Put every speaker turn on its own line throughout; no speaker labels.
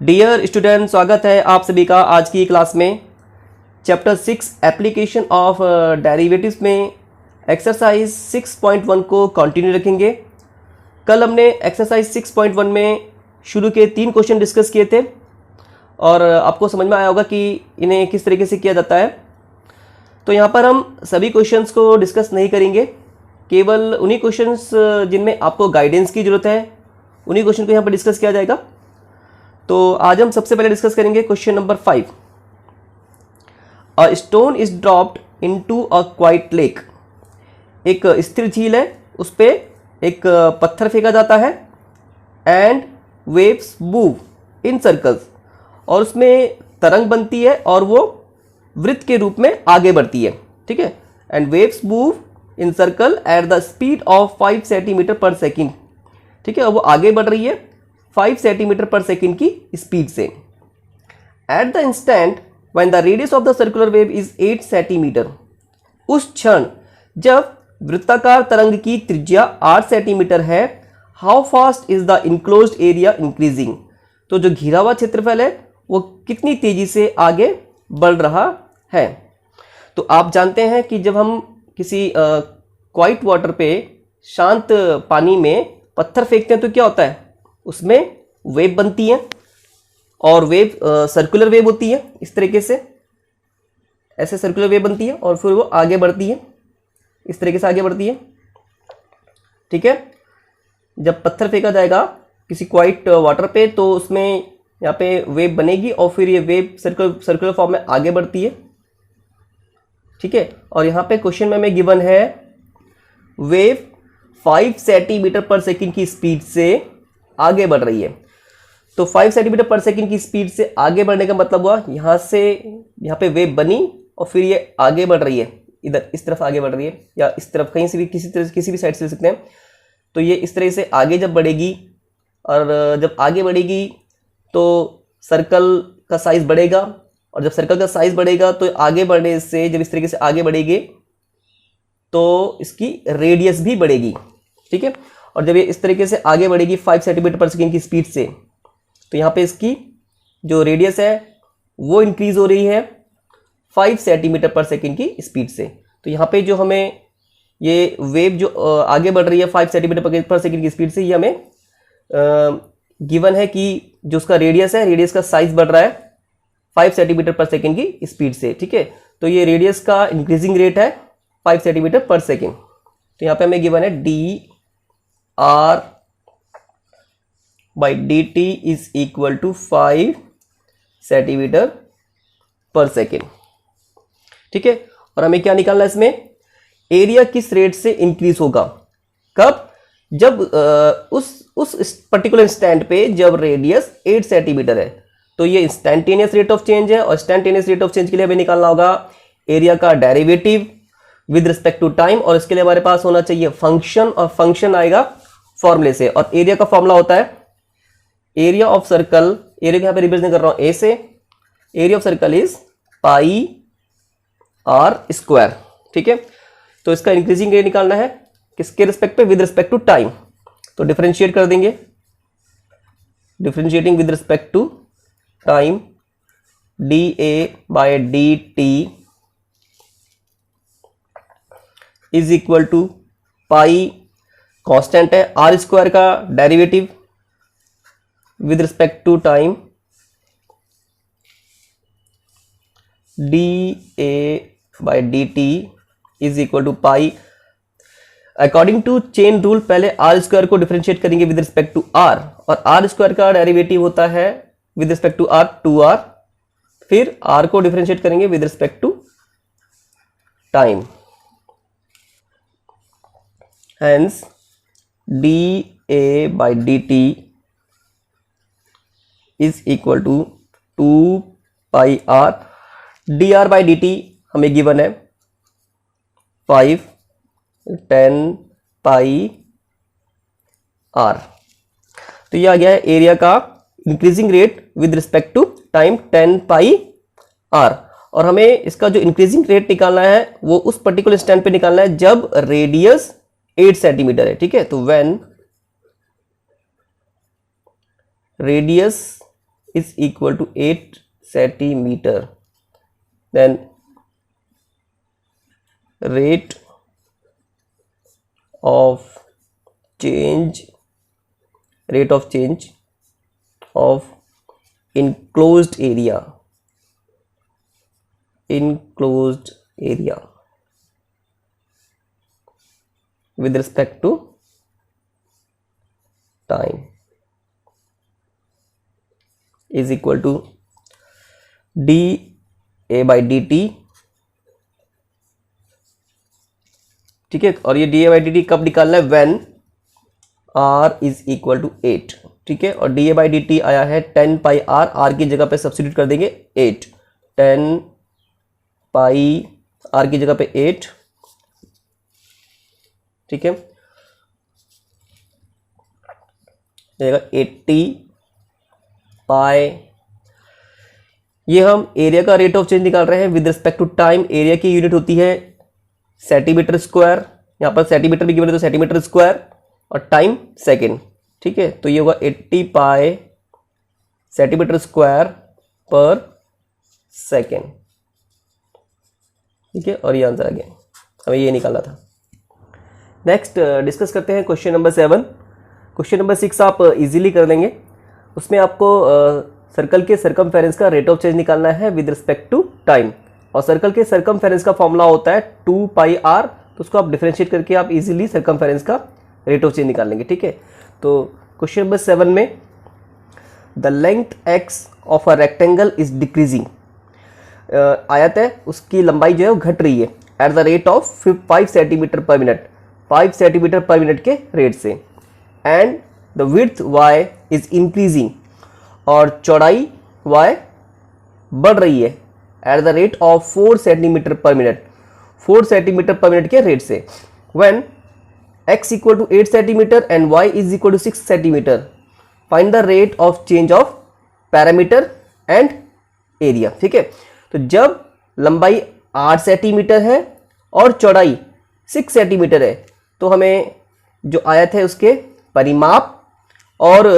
Dear student, स्वागत है आप सभी का आज की क्लास में। चैप्टर 6 एप्लीकेशन ऑफ डेरिवेटिव्स में एक्सरसाइज 6.1 को कंटिन्यू रखेंगे। कल हमने एक्सरसाइज 6.1 में शुरू के 3 क्वेश्चन डिस्कस किए थे और आपको समझ में आया होगा कि इन्हें किस तरीके से किया जाता है। तो यहाँ पर हम सभी क्वेश्चंस को डिस्कस नहीं करेंगे, केवल उन्हीं क्वेश्चंस जिनमें आपको गाइडेंस की ज़रूरत है उन्हीं क्वेश्चन को यहाँ पर डिस्कस किया जाएगा। तो आज हम सबसे पहले डिस्कस करेंगे question number 5। A stone is dropped into a quite lake. एक स्थिर झील है, उस पर एक पत्थर फेंका जाता है and waves move in circles, और उसमें तरंग बनती है और वो वृत्त के रूप में आगे बढ़ती है। ठीक है, and waves move in circle at the speed of 5 centimetre per second. ठीक है, और वो आगे बढ़ रही है 5 सेंटीमीटर पर सेकेंड की स्पीड से। At the instant when the radius of the circular wave is 8 centimetre, उस क्षण जब वृत्ताकार तरंग की त्रिज्या 8 सेंटीमीटर है, how fast is the enclosed area increasing. तो जो घिरा हुआ क्षेत्रफल है वो कितनी तेजी से आगे बढ़ रहा है। तो आप जानते हैं कि जब हम किसी क्वाइट वाटर पे, शांत पानी में पत्थर फेंकते हैं तो क्या होता है, उसमें वेव बनती है और वेव सर्कुलर वेव होती है। इस तरीके से ऐसे सर्कुलर वेव बनती है और फिर वो आगे बढ़ती है, इस तरीके से आगे बढ़ती है। ठीक है, जब पत्थर फेंका जाएगा किसी क्वाइट वाटर पे तो उसमें यहाँ पे वेव बनेगी और फिर ये वेव सर्कुलर फॉर्म में आगे बढ़ती है। ठीक है, और यहाँ पे क्वेश्चन में गिवन है वेव 5 सेंटीमीटर पर सेकेंड की स्पीड से आगे बढ़ रही है। तो 5 सेंटीमीटर पर सेकेंड की स्पीड से आगे बढ़ने का मतलब हुआ यहाँ से यहाँ पे वेव बनी और फिर ये आगे बढ़ रही है, इधर इस तरफ आगे बढ़ रही है, या इस तरफ कहीं से भी किसी भी साइड से ले सकते हैं। तो ये इस तरह से आगे जब बढ़ेगी, और जब आगे बढ़ेगी तो सर्कल का साइज बढ़ेगा, और जब सर्कल का साइज बढ़ेगा तो आगे बढ़ने से, जब इस तरीके से आगे बढ़ेगी तो इसकी रेडियस भी बढ़ेगी। ठीक है, और जब ये इस तरीके से आगे बढ़ेगी 5 सेंटीमीटर पर सेकेंड की स्पीड से, तो यहाँ पे इसकी जो रेडियस है वो इंक्रीज हो रही है 5 सेंटीमीटर पर सेकेंड की स्पीड से। तो यहाँ पे जो हमें ये वेव जो आगे बढ़ रही है 5 सेंटीमीटर पर सेकेंड की स्पीड से, ये हमें गिवन है कि जो उसका रेडियस है, रेडियस का साइज बढ़ रहा है 5 सेंटीमीटर पर सेकेंड की स्पीड से। ठीक है, तो ये रेडियस का इंक्रीजिंग रेट है 5 सेंटीमीटर पर सेकेंड। तो यहाँ पे हमें गिवन है dr by dt is equal to 5 centimetre per second. ठीक है, और हमें क्या निकालना है इसमें, एरिया किस रेट से इंक्रीज होगा, कब, जब उस पर्टिकुलर इंस्टेंट पे जब रेडियस 8 सेंटीमीटर है। तो ये इंस्टेंटेनियस रेट ऑफ चेंज है, और इंस्टेंटेनियस रेट ऑफ चेंज के लिए हमें निकालना होगा एरिया का derivative with respect to time, और इसके लिए हमारे पास होना चाहिए फंक्शन, और फंक्शन आएगा फॉर्मूले से। और एरिया का फॉर्मूला होता है एरिया ऑफ सर्कल, एरिया को यहाँ पे रिप्रेजेंट कर रहा हूं ए से, area of circle is pi R square. ठीक है, तो इसका इंक्रीजिंग रेट निकालना है किसके रिस्पेक्ट पे, विद रिस्पेक्ट टू टाइम। तो डिफरेंशिएट कर देंगे, differentiating with respect to time, D A by D T is equal to pi, constant है, आर स्क्वायर का derivative with respect to time, D A by D T is equal to pi. According to chain rule पहले R square को differentiate करेंगे with respect to R, और R square का derivative होता है with respect to are 2r, फिर are को differentiate करेंगे with respect to time. Hence dA by dt is equal to 2 pi r। dr by dt हमें given है 5 10 pi r। तो ये आ गया है एरिया का increasing rate with respect to time 10 pi r। और हमें इसका जो इंक्रीजिंग रेट निकालना है वो उस पर्टिकुलर स्टैंड पे निकालना है जब रेडियस 8 सेंटीमीटर है। ठीक है, तो when radius is equal to 8 centimeter, then rate of change of enclosed area with respect to time is equal to dA by dt। ठीक है, और ये dA by dt कब निकालना है? When r is equal to 8। ठीक है, और dA by dt आया है 10 पाई r, r की जगह पे सब्स्टिट्यूट कर देंगे 8, 10 पाई r की जगह पे 8। ठीक है, जाएगा 80 पाई। ये हम एरिया का रेट ऑफ चेंज निकाल रहे हैं with respect to time. Area की यूनिट होती है सेंटीमीटर स्क्वायर, यहाँ पर सेंटीमीटर भी गिवन है तो सेंटीमीटर स्क्वायर, और टाइम सेकेंड। ठीक है, तो ये होगा 80 पाई सेंटीमीटर स्क्वायर पर सेकेंड। ठीक है, और ये आंसर आ गया, हमें ये निकालना था। नेक्स्ट डिस्कस करते हैं क्वेश्चन नंबर 7। क्वेश्चन नंबर 6 आप इजीली कर लेंगे। उसमें आपको सर्कल के सरकमफेरेंस का रेट ऑफ चेंज निकालना है विद रिस्पेक्ट टू टाइम, और सर्कल के सरकमफेरेंस का फॉर्मूला होता है 2 पाई आर, तो उसको आप डिफरेंशिएट करके आप इजीली सरकमफेरेंस का रेट ऑफ चेंज निकाल लेंगे। ठीक है, तो क्वेश्चन नंबर 7 में the length x of a rectangle is decreasing, आयत है उसकी लंबाई जो है वो घट रही है at the rate of 5 centimetre per minute, 5 centimetre per minute के रेट से, and the width y is increasing, और चौड़ाई y बढ़ रही है at the rate of 4 centimetre per minute, 4 centimetre per minute के रेट से। When x equal to 8 centimetre and y is equal to 6 centimetre, find the rate of change of parameter and area. ठीक है, तो जब लंबाई 8 centimetre है और चौड़ाई 6 सेंटीमीटर है, तो हमें जो आयत है उसके परिमाप और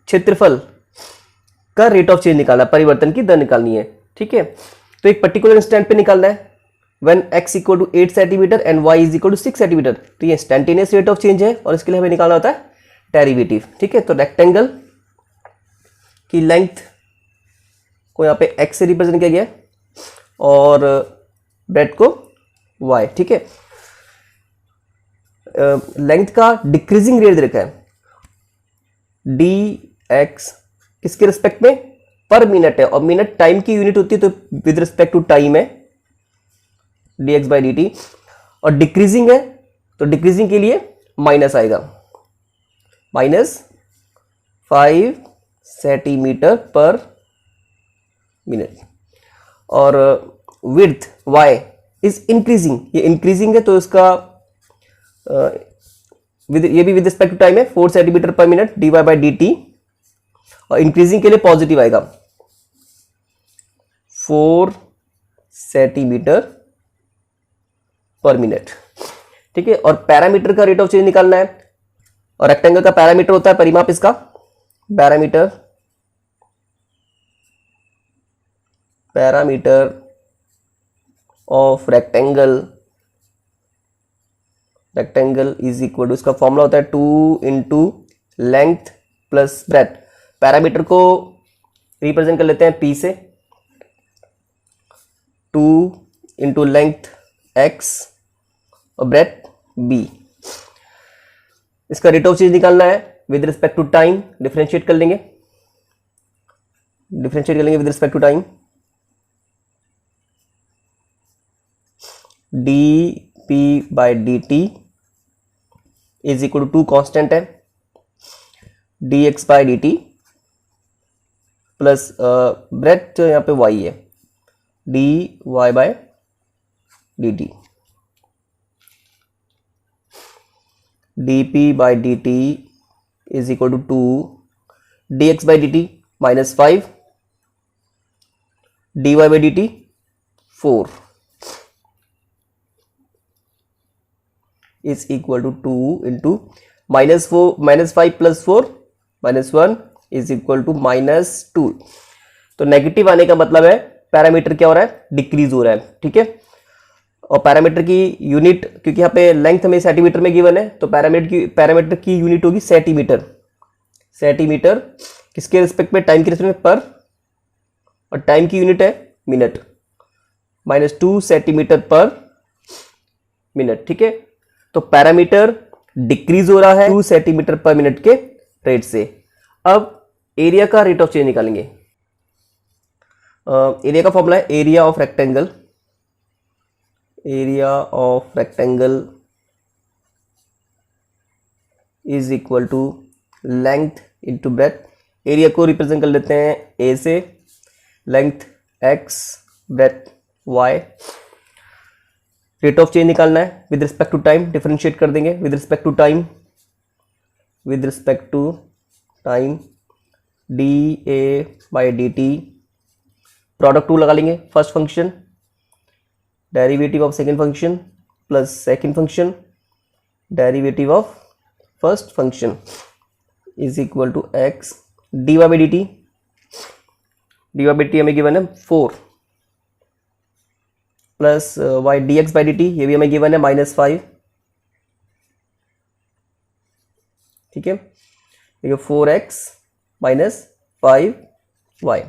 क्षेत्रफल का रेट ऑफ चेंज निकालना, परिवर्तन की दर निकालनी है। ठीक है, तो एक पर्टिकुलर इंस्टेंट पे निकालना है। When x equal to 8 centimetre and y is equal to 6 centimetre, तो ये इंस्टेंटेनियस रेट ऑफ चेंज है, और इसके लिए हमें निकालना होता है डेरिवेटिव। ठीक है, तो रेक्टेंगल की लेंथ को यहाँ पे x से रिप्रेजेंट किया गया है और ब्रेथ को y। ठीक है, लेंथ का डिक्रीजिंग रेट दे रखा है, dx किसके रिस्पेक्ट में? पर मिनट है, और मिनट टाइम की यूनिट होती है, तो विद रिस्पेक्ट टू टाइम है dx बाई dt, और डिक्रीजिंग है तो डिक्रीजिंग के लिए माइनस आएगा, -5 सेंटीमीटर पर मिनट, और विड्थ y इज इंक्रीजिंग, ये इंक्रीजिंग है तो इसका ये भी विद रिस्पेक्ट टू टाइम है, 4 centimetre per minute dy by dt, और इंक्रीजिंग के लिए पॉजिटिव आएगा 4 सेंटीमीटर पर मिनट। ठीक है, और पैरामीटर का रेट ऑफ चेंज निकालना है, और रेक्टेंगल का पैरामीटर होता है परिमाप इसका, parameter of rectangle is equal to, इसका फॉर्मूला होता है 2 into length plus breadth. Parameter को रिप्रेजेंट कर लेते हैं P से, 2 इंटू लेंथ x और ब्रेथ b। इसका रेट ऑफ चेंज निकालना है with respect to time, differentiate कर लेंगे with respect to time. dp by dt is equal to 2 constant है, dx by dt plus breadth यहाँ पे y है, dy bye dt, dp by dt is equal to 2 dx by dt -5 dy by dt 4 is equal to 2 into -5 plus 4 -1 is equal to -2। तो negative आने का मतलब है parameter क्या हो रहा है, डिक्रीज हो रहा है, ठीक है। और पैरामीटर की यूनिट, क्योंकि यहाँ पे लेंथ हमें सेंटीमीटर में गिवन है, तो पैरामीटर की यूनिट होगी सेंटीमीटर। सेंटीमीटर किसके रिस्पेक्ट में, टाइम के रिस्पेक्ट में, पर, और टाइम की यूनिट है मिनट, -2 सेंटीमीटर पर मिनट, ठीक है। तो पैरामीटर डिक्रीज हो रहा है 2 सेंटीमीटर पर मिनट के रेट से। अब एरिया का रेट ऑफ चेंज निकालेंगे। एरिया का फॉर्मूला है area of rectangle, area of rectangle is equal to length into breadth. Area को रिप्रेजेंट कर लेते हैं ए से, length x, breadth y। Rate of change निकालना है with respect to time, differentiate कर देंगे with respect to time, with respect to time dA/dt। Product टू लगा लेंगे, first function derivative of second function plus second function derivative of first function is equal to x dy/dt। dy/dt हमें given है 4 plus y dx/dt, ये भी हमें given है -5, ठीक है। ये 4x - 5y।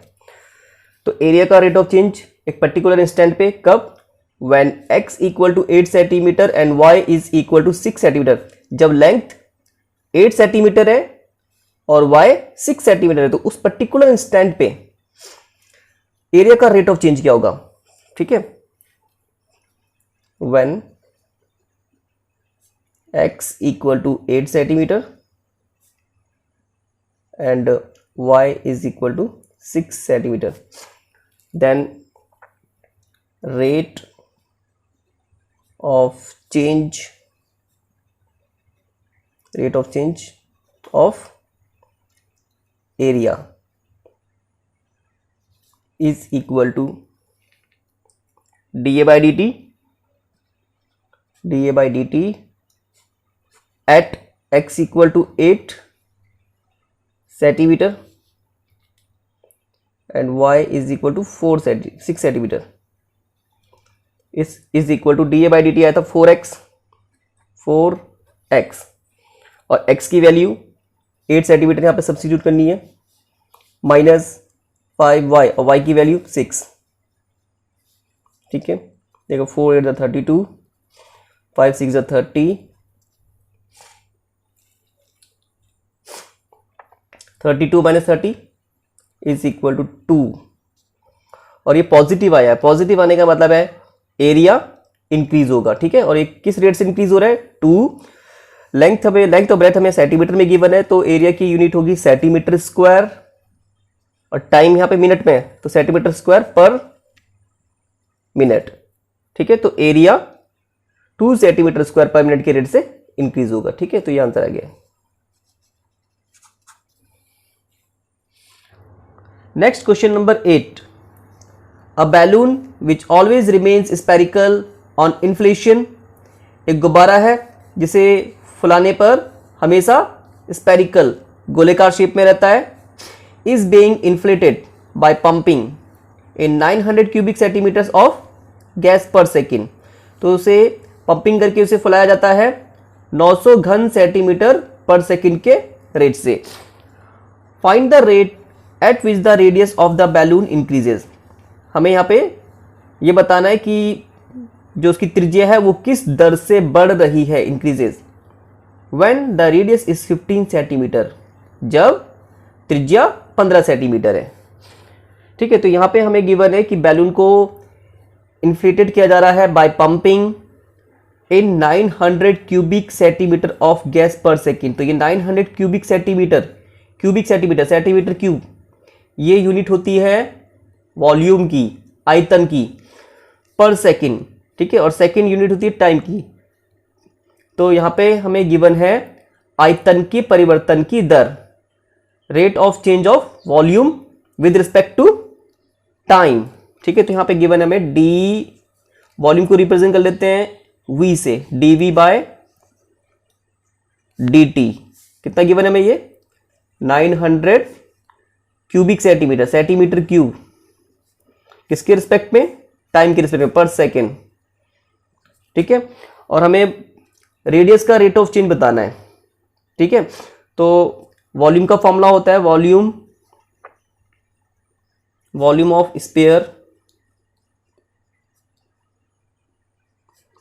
तो एरिया का रेट ऑफ चेंज एक पर्टिकुलर इंस्टेंट पे कब, when x equal to 8 centimetre and y is equal to 6 centimetre. जब लेंथ 8 सेंटीमीटर है और y 6 सेंटीमीटर है, तो उस पर्टिकुलर इंस्टेंट पे एरिया का रेट ऑफ चेंज क्या होगा, ठीक है। when x equal to 8 centimetre and y is equal to 6 centimeter, then rate of change of area is equal to dA/dt at x equal to 8 centimetre and y is equal to 6 centimetre is equal to dA/dt आया था 4x और x की value 8 centimetre यहाँ पे substitute करनी है, -5y और y की वैल्यू 6, ठीक है। देखो 4 8 32, 5 6 30, 32 - 30 इज इक्वल टू 2। और ये पॉजिटिव आया है, पॉजिटिव आने का मतलब है एरिया इंक्रीज होगा, ठीक है। और ये किस रेट से इंक्रीज हो रहा है, 2। लेंथ और ब्रेथ हमें सेंटीमीटर में गिवन है, तो एरिया की यूनिट होगी सेंटीमीटर स्क्वायर, और टाइम यहाँ पे मिनट में है, तो सेंटीमीटर स्क्वायर पर मिनट, ठीक है। तो एरिया 2 सेंटीमीटर स्क्वायर पर मिनट के रेट से इंक्रीज होगा, ठीक है। तो ये आंसर आ गया। Next question number 8. A balloon which always remains spherical on inflation, एक गुब्बारा है जिसे फुलाने पर हमेशा स्पेरिकल गोलेकार शेप में रहता है, is being inflated by pumping in 900 cubic centimeters of gas per second। तो उसे पंपिंग करके उसे फुलाया जाता है 900 घन सेंटीमीटर पर सेकंड के रेट से। Find the rate at which the radius of the balloon increases. हमें यहाँ पे ये बताना है कि जो उसकी त्रिज्या है वो किस दर से बढ़ रही है, increases. When the radius is 15 centimetre, जब त्रिज्या 15 सेंटीमीटर है, ठीक है। तो यहाँ पे हमें गिवन है कि बैलून को इन्फ्लेटेड किया जा रहा है by pumping in 900 cubic centimetre of gas per second. तो ये 900 क्यूबिक सेंटीमीटर सेंटीमीटर क्यूब, ये यूनिट होती है वॉल्यूम की, आयतन की, पर सेकंड, ठीक है। और सेकंड यूनिट होती है टाइम की। तो यहां पे हमें गिवन है आयतन की परिवर्तन की दर, rate of change of volume with respect to time, ठीक है। तो यहां पे गिवन है हमें डी, वॉल्यूम को रिप्रेजेंट कर लेते हैं v से, dV/dt। कितना गिवन है हमें, ये 900 क्यूबिक सेंटीमीटर, सेंटीमीटर क्यूब किसके रिस्पेक्ट में, टाइम के रिस्पेक्ट में, पर सेकेंड। ठीक है, और हमें रेडियस का रेट ऑफ चेंज बताना है। ठीक है, तो वॉल्यूम का फॉर्मूला होता है volume of sphere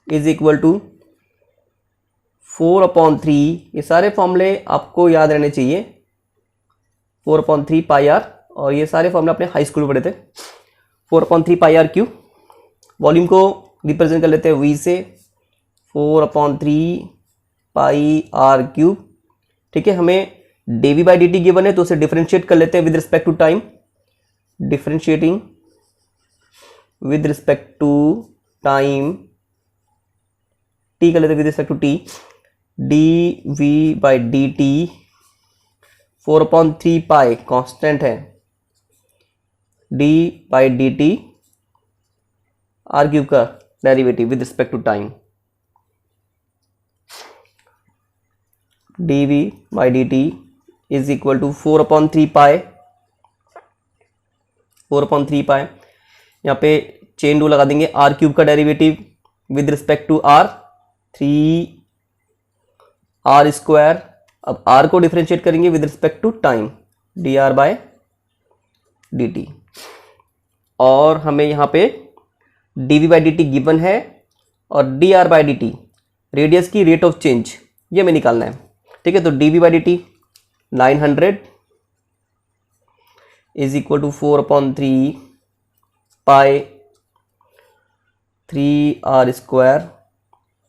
is equal to 4/3। ये सारे फॉर्मूले आपको याद रहने चाहिए, 4/3 पाई आर, और ये सारे फॉर्मूले अपने हाई स्कूल में पढ़े थे। 4/3 पाई आर क्यूब, वॉल्यूम को रिप्रेजेंट कर लेते हैं वी से, 4/3 पाई आर क्यूब। ठीक है, हमें dv बाई dt गिवन है तो उसे डिफरेंशिएट कर लेते हैं with respect to time, differentiating with respect to time, t कर लेते हैं with respect to t, dv by dt 4/3 pi constant है, d by dt r cube का derivative with respect to time, dv by dt is equal to 4/3 pi, 4/3 pi, यहाँ पे chain rule लगा देंगे, r cube का derivative with respect to r 3r²। अब r को differentiate करेंगे with respect to time, dr by dt, और हमें यहाँ पे dv बाई dt गिवन है और dr बाई dt रेडियस की रेट ऑफ चेंज ये हमें निकालना है। ठीक है, तो dv by dt 900 is equal to 4/3 pi 3r²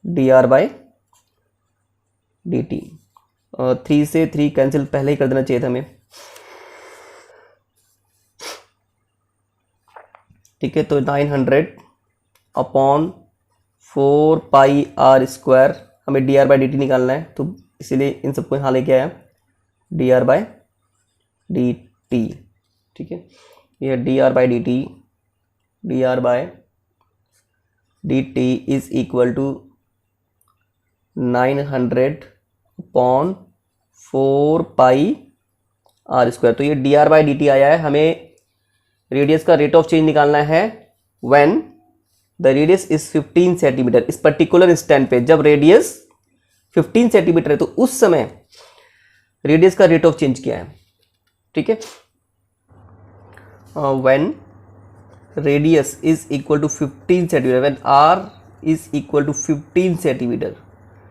dr by dt। 3 से 3 कैंसिल पहले ही कर देना चाहिए था हमें। ठीक है, तो 900/4 पाई r², हमें dr बाई dt निकालना है, तो इसीलिए इन सबको यहाँ लेके आया, dr बाई dt। ठीक है, यह dr by dt, dr by dt is equal to 900/4 pi r²। तो ये dr बाई dt आया है, हमें रेडियस का रेट ऑफ चेंज निकालना है when the radius is 15 centimetre. इस पर्टिकुलर इंस्टेंट पे जब रेडियस 15 सेंटीमीटर है तो उस समय रेडियस का रेट ऑफ चेंज क्या है। ठीक है, when radius is equal to 15 centimetre, when R is equal to 15 centimetre.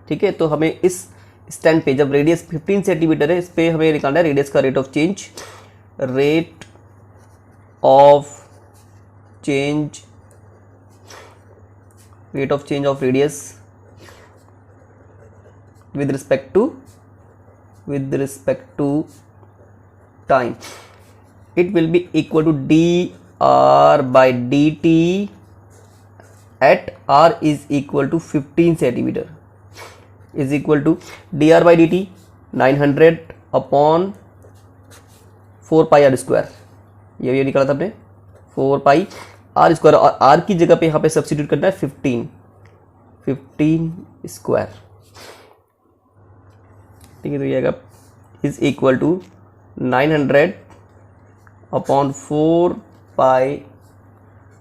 ठीक है, तो हमें इस स्टैंड पे जब रेडियस 15 सेंटीमीटर है, इस पे हमें निकालना है रेडियस का rate of change, rate of change of radius with respect to time, it will be equal to dr by dt at r is equal to 15 centimeter is equal to dr by dt 900/4 pi r²। ये निकाला था आपने 4 पाई r², और r की जगह पे यहाँ पे सब्स्टिट्यूट करना है 15 ठीक है, तो ये आएगा is equal to 900/4 pi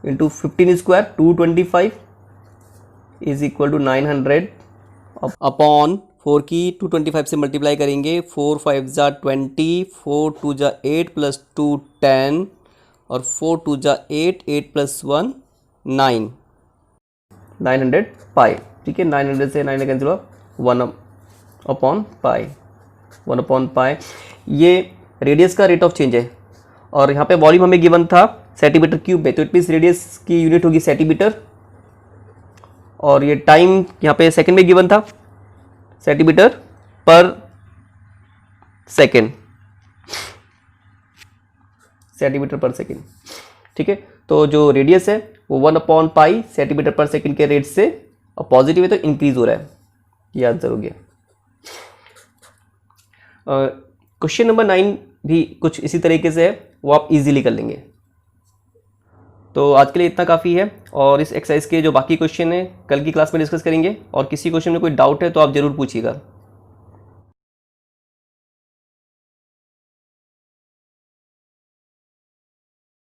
into 15² 225 is equal to 900/4 की 225 से मल्टीप्लाई करेंगे, 4 5 जा 20, 4 2 जा 8 प्लस 2 10, और 4 2 जा 8, 8 प्लस 1 9, 900 पाई। ठीक है, 900 से 900 कैंसिल हुआ, 1/पाई। ये रेडियस का रेट ऑफ चेंज है, और यहाँ पे वॉल्यूम हमें गिवन था सेंटीमीटर क्यूब में, तो इट मीन्स रेडियस की यूनिट होगी सेंटीमीटर, और ये टाइम यहाँ पे सेकंड में गिवन था, सेंटीमीटर पर सेकंड, सेंटीमीटर पर सेकंड। ठीक है, तो जो रेडियस है वो 1/पाई सेंटीमीटर पर सेकंड के रेट से, और पॉजिटिव है तो इंक्रीज हो रहा है, ये आंसर हो गया। क्वेश्चन नंबर 9 भी कुछ इसी तरीके से है, वो आप इजीली कर लेंगे। तो आज के लिए इतना काफ़ी है, और इस एक्सरसाइज के जो बाकी क्वेश्चन हैं कल की क्लास में डिस्कस करेंगे, और किसी क्वेश्चन में कोई डाउट है तो आप ज़रूर पूछिएगा।